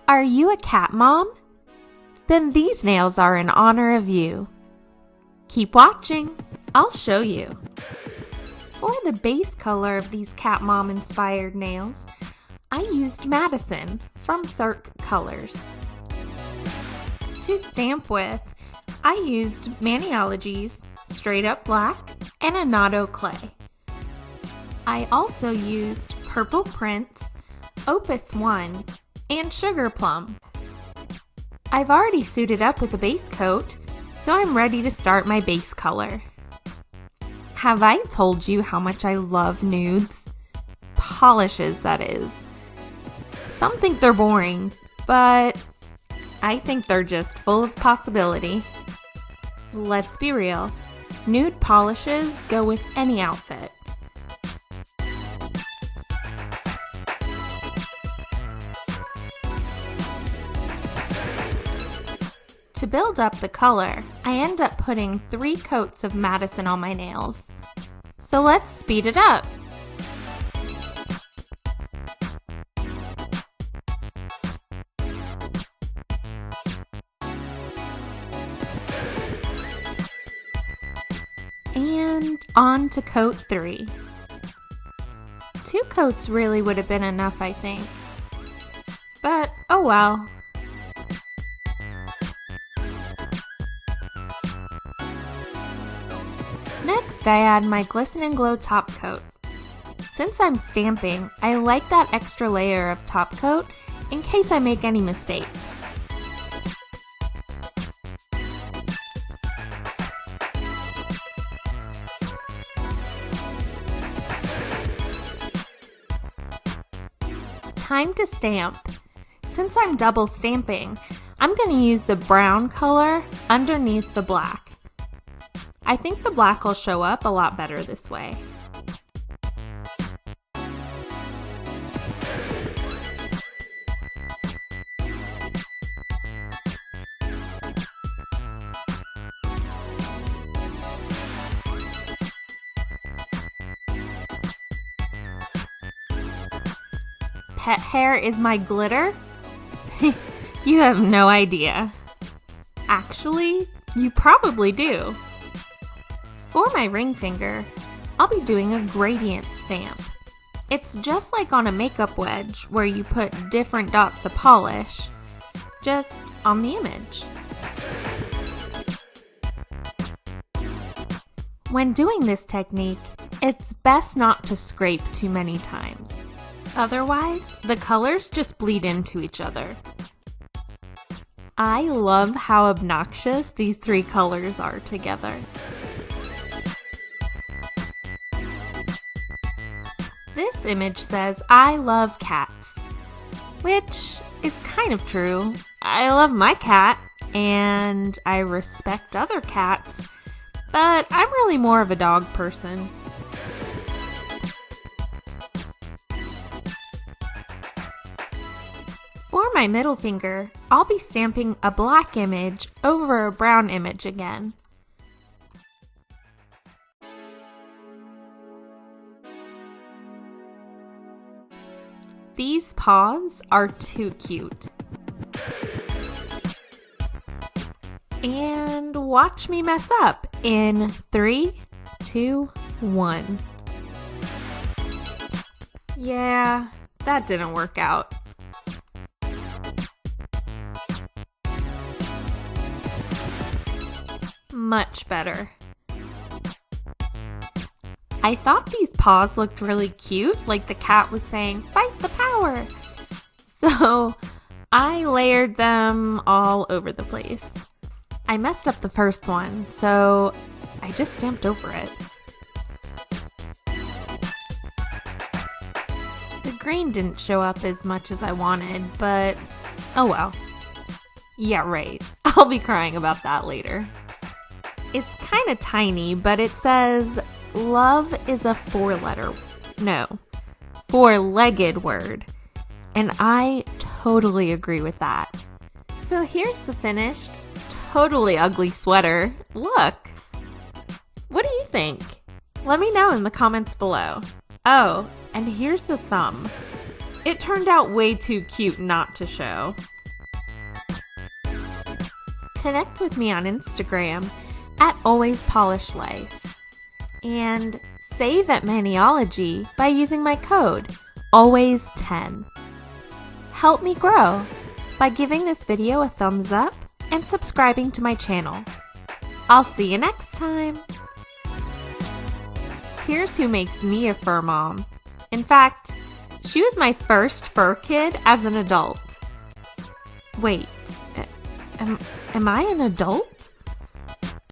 Are you a cat mom? Then these nails are in honor of you. Keep watching, I'll show you. For the base color of these cat mom inspired nails, I used Madison from Cirque colors. To stamp with, I used Maniology's Straight Up Black and Annato Clay. I also used Purple Prince, Opus One, and Sugarplum. I've already suited up with a base coat, so I'm ready to start my base color. Have I told you how much I love nudes? Polishes, that is. Some think they're boring, but I think they're just full of possibility. Let's be real, nude polishes go with any outfit. To build up the color, I end up putting 3 coats of Madison on my nails. So let's speed it up. And on to coat 3. 2 coats really would have been enough, I think. But oh well. Next, I add my Glisten and Glow top coat. Since I'm stamping, I like that extra layer of top coat in case I make any mistakes. Time to stamp. Since I'm double stamping, I'm going to use the brown color underneath the black. I think the black will show up a lot better this way. Pet hair is my glitter? You have no idea. Actually, you probably do. For my ring finger, I'll be doing a gradient stamp. It's just like on a makeup wedge where you put different dots of polish, just on the image. When doing this technique, it's best not to scrape too many times. Otherwise, the colors just bleed into each other. I love how obnoxious these 3 colors are together. This image says, I love cats, which is kind of true. I love my cat, and I respect other cats, but I'm really more of a dog person. For my middle finger, I'll be stamping a black image over a brown image again. These paws are too cute. And watch me mess up in 3, 2, 1. Yeah, that didn't work out. Much better. I thought these paws looked really cute, like the cat was saying, "Fight the power!" So I layered them all over the place. I messed up the first one, so I just stamped over it. The green didn't show up as much as I wanted, but oh well. Yeah, right. I'll be crying about that later. It's kind of tiny, but it says, love is a 4-legged word. And I totally agree with that. So here's the finished, totally ugly sweater. Look! What do you think? Let me know in the comments below. Oh, and here's the thumb. It turned out way too cute not to show. connect with me on Instagram at alwayspolishlay. And save at Maniology by using my code, always10. Help me grow by giving this video a thumbs up and subscribing to my channel. I'll see you next time. Here's who makes me a fur mom. In fact, she was my first fur kid as an adult. Wait, am I an adult?